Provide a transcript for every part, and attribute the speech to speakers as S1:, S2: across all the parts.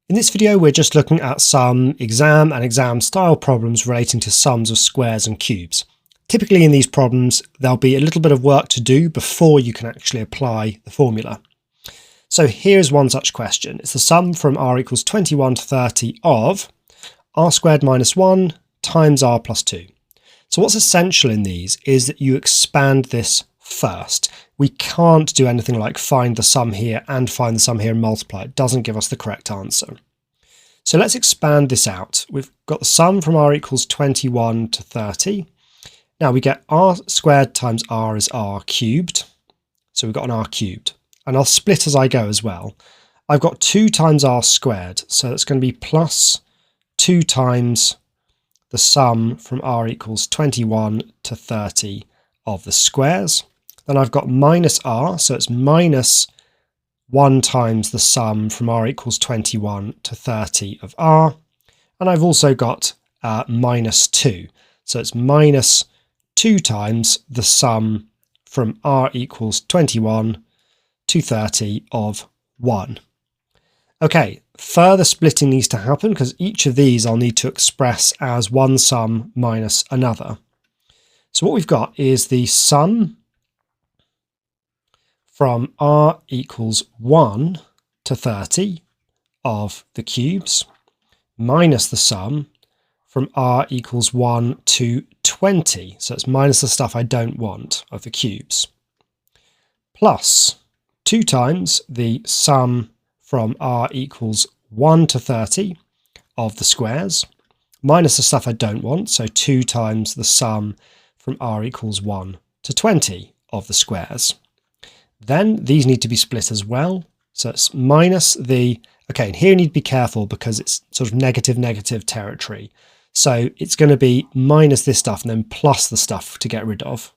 S1: In this video, we're just looking at some exam and exam style problems relating to sums of squares and cubes. Typically in these problems, there'll be a little bit of work to do before you can actually apply the formula. So here's one such question. It's the sum from r equals 21 to 30 of r squared minus 1 times r plus 2. So what's essential in these is that you expand this first. We can't do anything like find the sum here and find the sum here and multiply. It doesn't give us the correct answer. So let's expand this out. We've got the sum from r equals 21 to 30. Now we get r squared times r is r cubed. So we've got an r cubed. And I'll split as I go as well. I've got 2 times r squared. So that's going to be plus 2 times the sum from r equals 21 to 30 of the squares. Then I've got minus r, so it's minus 1 times the sum from r equals 21 to 30 of r. And I've also got minus 2, so it's minus 2 times the sum from r equals 21 to 30 of 1. Okay, further splitting needs to happen because each of these I'll need to express as one sum minus another. So what we've got is the sum from r equals 1 to 30 of the cubes minus the sum from r equals 1 to 20. So it's minus the stuff I don't want of the cubes. Plus 2 times the sum from r equals 1 to 30 of the squares minus the stuff I don't want. So 2 times the sum from r equals 1 to 20 of the squares. Then these need to be split as well. So it's minus the, okay, and here you need to be careful because it's sort of negative territory. So it's going to be minus this stuff and then plus the stuff to get rid of.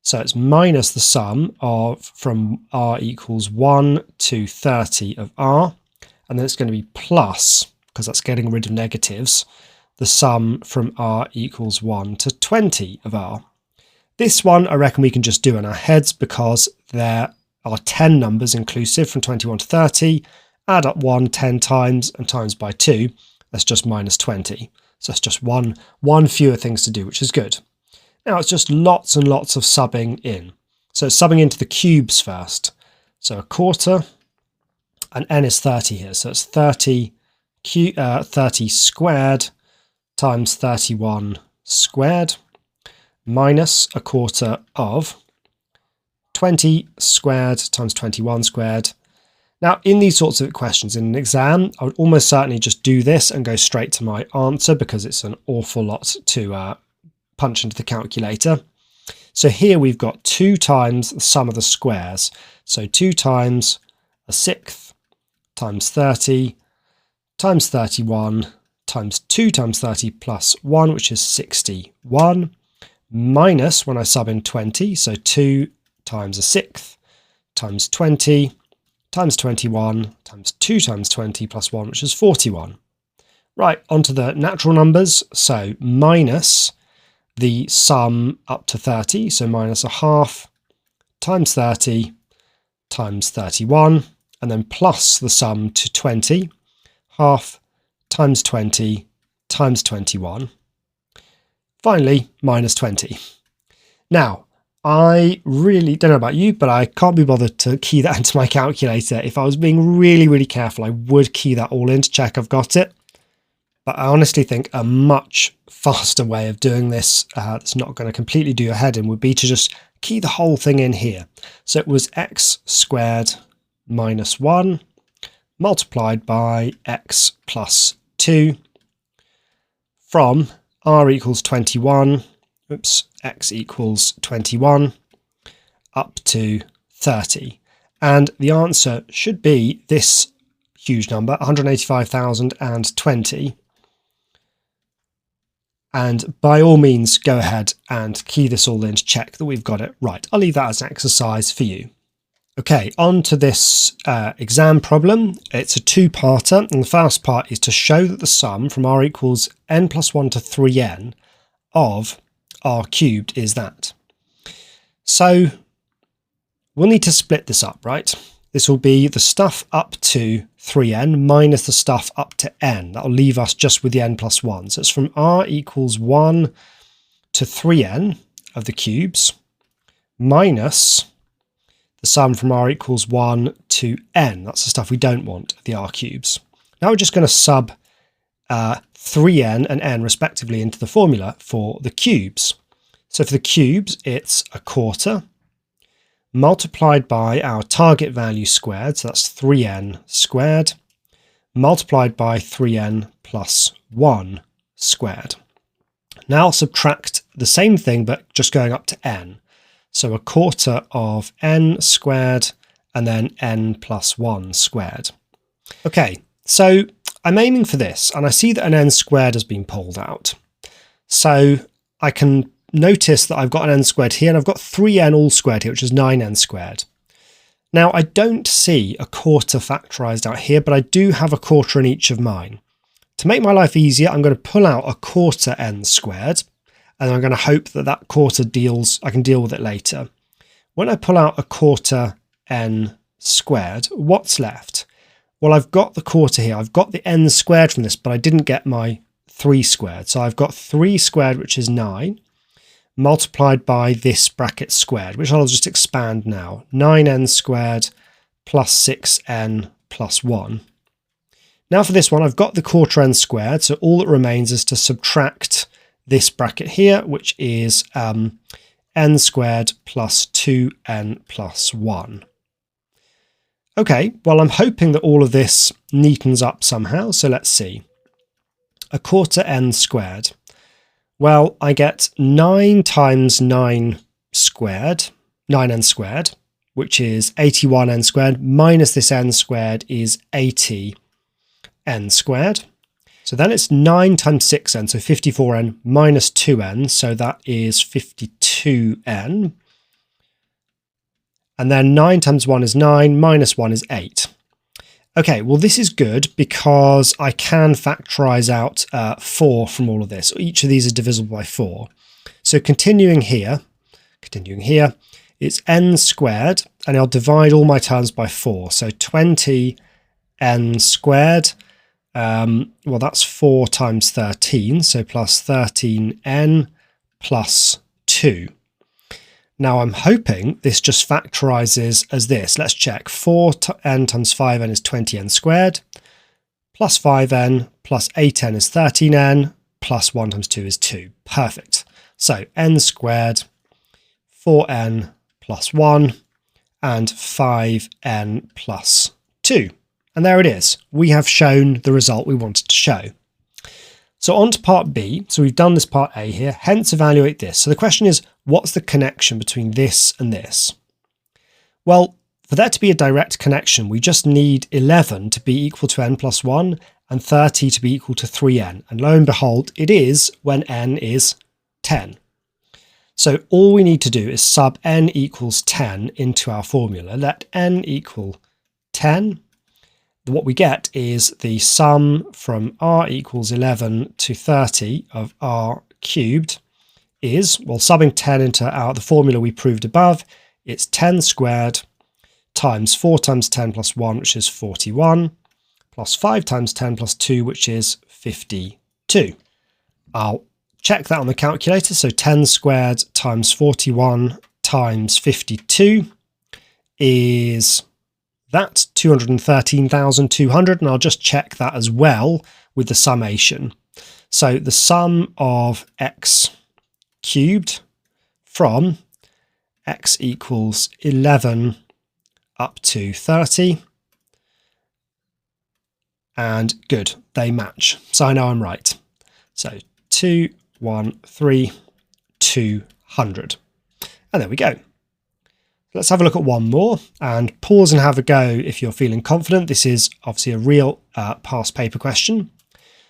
S1: So it's minus the sum of from r equals 1 to 30 of r. And then it's going to be plus, because that's getting rid of negatives, the sum from r equals 1 to 20 of r. This one I reckon we can just do in our heads because there are 10 numbers inclusive from 21 to 30. Add up 1 10 times and times by 2. That's just minus 20. So it's just one fewer things to do, which is good. Now it's just lots and lots of subbing in. So it's subbing into the cubes first. So a quarter, and n is 30 here. So it's 30 squared times 31 squared minus a quarter of 20 squared times 21 squared. Now, in these sorts of questions in an exam, I would almost certainly just do this and go straight to my answer because it's an awful lot to punch into the calculator. So here we've got 2 times the sum of the squares. So 2 times a sixth times 30 times 31 times 2 times 30 plus 1, which is 61. Minus, when I sub in 20, so 2 times a sixth times 20 times 21 times 2 times 20 plus 1, which is 41. Right, onto the natural numbers. So minus the sum up to 30, so minus a half times 30 times 31, and then plus the sum to 20, half times 20 times 21. Finally, minus 20. Now, I really don't know about you, but I can't be bothered to key that into my calculator. If I was being really careful, I would key that all in to check I've got it. But I honestly think a much faster way of doing this that's not going to completely do your head in would be to just key the whole thing in here. So it was x squared minus 1 multiplied by x plus 2 from r equals 21, x equals 21, up to 30. And the answer should be this huge number, 185,020. And by all means, go ahead and key this all in to check that we've got it right. I'll leave that as an exercise for you. Okay, on to this exam problem. It's a two-parter, and the first part is to show that the sum from r equals n plus 1 to 3n of r cubed is that. So we'll need to split this up, right? this will be the stuff up to 3n minus the stuff up to n. That will leave us just with the n plus 1. So it's from r equals 1 to 3n of the cubes minus the sum from r equals 1 to n. That's the stuff we don't want, the r cubes. Now we're just going to sub 3n and n respectively into the formula for the cubes. So for the cubes, it's a quarter multiplied by our target value squared, so that's 3n squared, multiplied by 3n plus 1 squared. Now I'll subtract the same thing, but just going up to n. So a quarter of n squared, and then n plus 1 squared. Okay, so I'm aiming for this, and I see that an n squared has been pulled out. So I can notice that I've got an n squared here, and I've got 3n all squared here, which is 9n squared. Now, I don't see a quarter factorised out here, but I do have a quarter in each of mine. To make my life easier, I'm going to pull out a quarter n squared, and I'm going to hope that that quarter I can deal with it later. When I pull out a quarter n squared, what's left? Well, I've got the quarter here. I've got the n squared from this, but I didn't get my 3 squared. So I've got 3 squared, which is 9, multiplied by this bracket squared, which I'll just expand now. 9n squared plus 6n plus 1. Now for this one, I've got the quarter n squared, so all that remains is to subtract this bracket here, which is n squared plus 2n plus 1. Okay, well, I'm hoping that all of this neatens up somehow, so let's see. A quarter n squared. Well, I get 9 times 9 squared, 9n squared, which is 81n squared, minus this n squared is 80n squared. So then it's 9 times 6n, so 54n minus 2n, so that is 52n. And then 9 times 1 is 9, minus 1 is 8. Okay, well, this is good because I can factorise out 4 from all of this. Each of these is divisible by 4. So continuing here, it's n squared, and I'll divide all my terms by 4. So 20n squared, well, that's 4 times 13, so plus 13n plus 2. Now I'm hoping this just factorises as this. Let's check. 4n times 5n is 20n squared, plus 5n plus 8n is 13n, plus 1 times 2 is 2. Perfect. So n squared, 4n plus 1, and 5n plus 2. And there it is. We have shown the result we wanted to show. So on to part B. So we've done this part A here, hence evaluate this. So the question is, what's the connection between this and this? Well, for there to be a direct connection, we just need 11 to be equal to n plus 1 and 30 to be equal to 3n. And lo and behold, it is when n is 10. So all we need to do is sub n equals 10 into our formula. Let n equal 10. What we get is the sum from r equals 11 to 30 of r cubed is, well, subbing 10 into the formula we proved above, it's 10 squared times 4 times 10 plus 1, which is 41, plus 5 times 10 plus 2, which is 52. I'll check that on the calculator. So 10 squared times 41 times 52 is that 213,200, and I'll just check that as well with the summation. So the sum of x cubed from x equals 11 up to 30, and good, they match. So I know I'm right. So 213, 200. And there we go. Let's have a look at one more, and pause and have a go if you're feeling confident. This is obviously a real past paper question.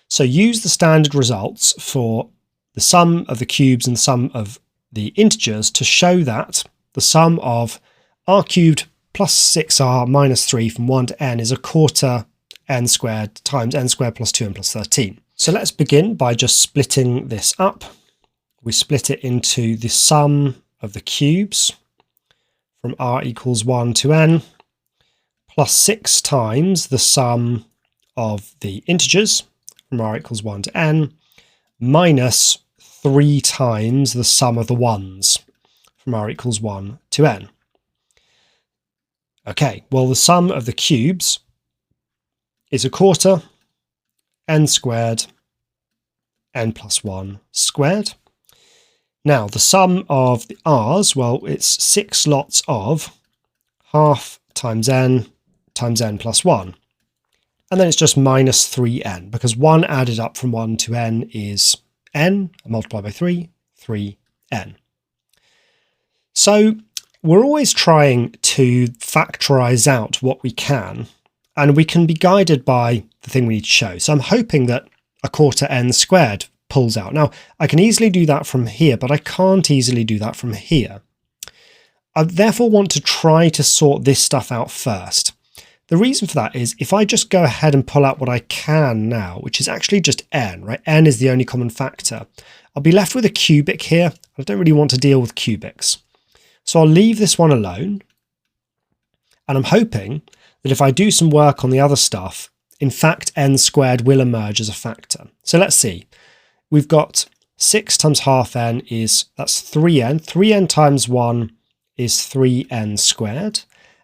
S1: So use the standard results for the sum of the cubes and the sum of the integers to show that the sum of r cubed plus 6r minus 3 from 1 to n is a quarter n squared times n squared plus 2n plus 13. So let's begin by just splitting this up. We split it into the sum of the cubes from r equals 1 to n plus 6 times the sum of the integers from r equals 1 to n minus 3 times the sum of the ones from r equals 1 to n. Okay, well, the sum of the cubes is a quarter n squared n plus 1 squared. Now, the sum of the r's, well, it's 6 lots of half times n plus 1. And then it's just minus 3n, because 1 added up from 1 to n is n, multiplied by 3n. So we're always trying to factorize out what we can, and we can be guided by the thing we need to show. So I'm hoping that a quarter n squared pulls out. Now, I can easily do that from here, but I can't easily do that from here. I therefore want to try to sort this stuff out first. The reason for that is if I just go ahead and pull out what I can now, which is actually just n, right? N is the only common factor. I'll be left with a cubic here. I don't really want to deal with cubics. So I'll leave this one alone. And I'm hoping that if I do some work on the other stuff, in fact, n squared will emerge as a factor. So let's see. We've got 6 times half n that's 3n. 3n times 1 is 3n squared.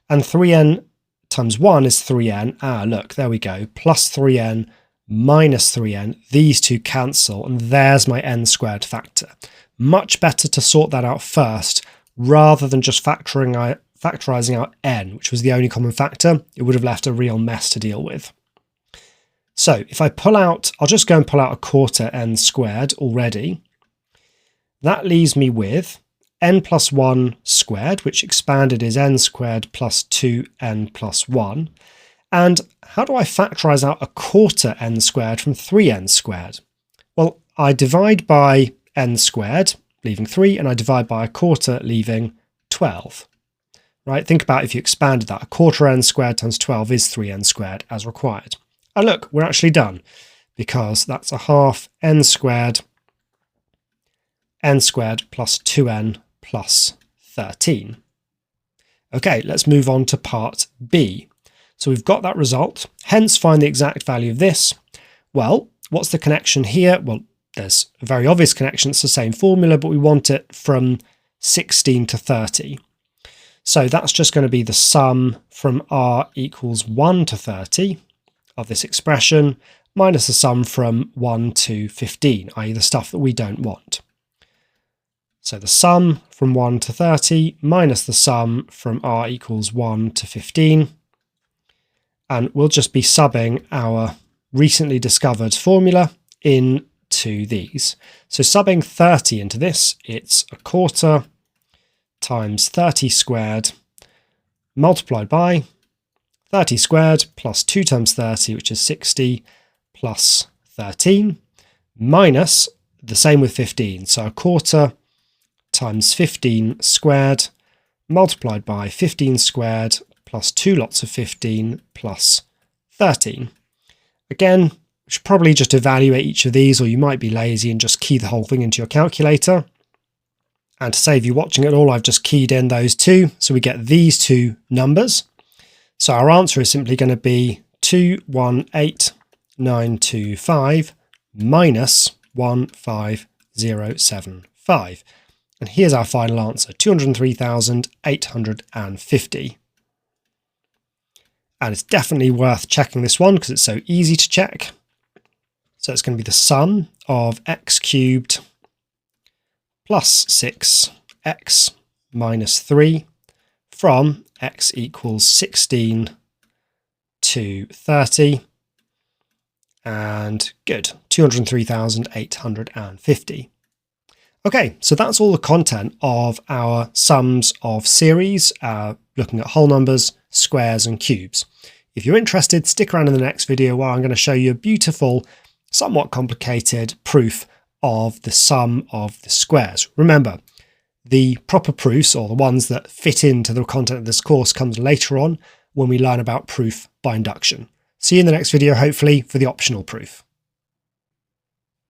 S1: And 3n times 1 is 3n. Look, there we go. Plus 3n minus 3n. These two cancel, and there's my n squared factor. Much better to sort that out first, rather than just factorising out n, which was the only common factor. It would have left a real mess to deal with. So if I pull out, I'll just go and pull out a quarter n squared already. That leaves me with n plus 1 squared, which expanded is n squared plus 2n plus 1. And how do I factorise out a quarter n squared from 3n squared? Well, I divide by n squared, leaving 3, and I divide by a quarter, leaving 12. Right? Think about if you expanded that. A quarter n squared times 12 is 3n squared as required. And look, we're actually done, because that's a half n squared plus 2n plus 13. Okay, let's move on to part B. So we've got that result, hence find the exact value of this. Well, what's the connection here? Well, there's a very obvious connection. It's the same formula, but we want it from 16 to 30. So that's just going to be the sum from r equals 1 to 30 of this expression minus the sum from 1 to 15, i.e. the stuff that we don't want. So the sum from 1 to 30 minus the sum from r equals 1 to 15. And we'll just be subbing our recently discovered formula into these. So subbing 30 into this, it's a quarter times 30 squared multiplied by 30 squared plus 2 times 30, which is 60, plus 13, minus the same with 15. So a quarter times 15 squared multiplied by 15 squared plus 2 lots of 15 plus 13. Again, you should probably just evaluate each of these, or you might be lazy and just key the whole thing into your calculator. And to save you watching it all, I've just keyed in those two. So we get these two numbers. So our answer is simply going to be 218925 minus 15075. And here's our final answer, 203,850. And it's definitely worth checking this one because it's so easy to check. So it's going to be the sum of x cubed plus 6x minus 3 from x equals 16 to 30. And good, 203,850. Okay, so that's all the content of our sums of series, looking at whole numbers, squares and cubes. If you're interested, stick around in the next video where I'm going to show you a beautiful, somewhat complicated proof of the sum of the squares. Remember, the proper proofs, or the ones that fit into the content of this course, comes later on when we learn about proof by induction. See you in the next video, hopefully, for the optional proof.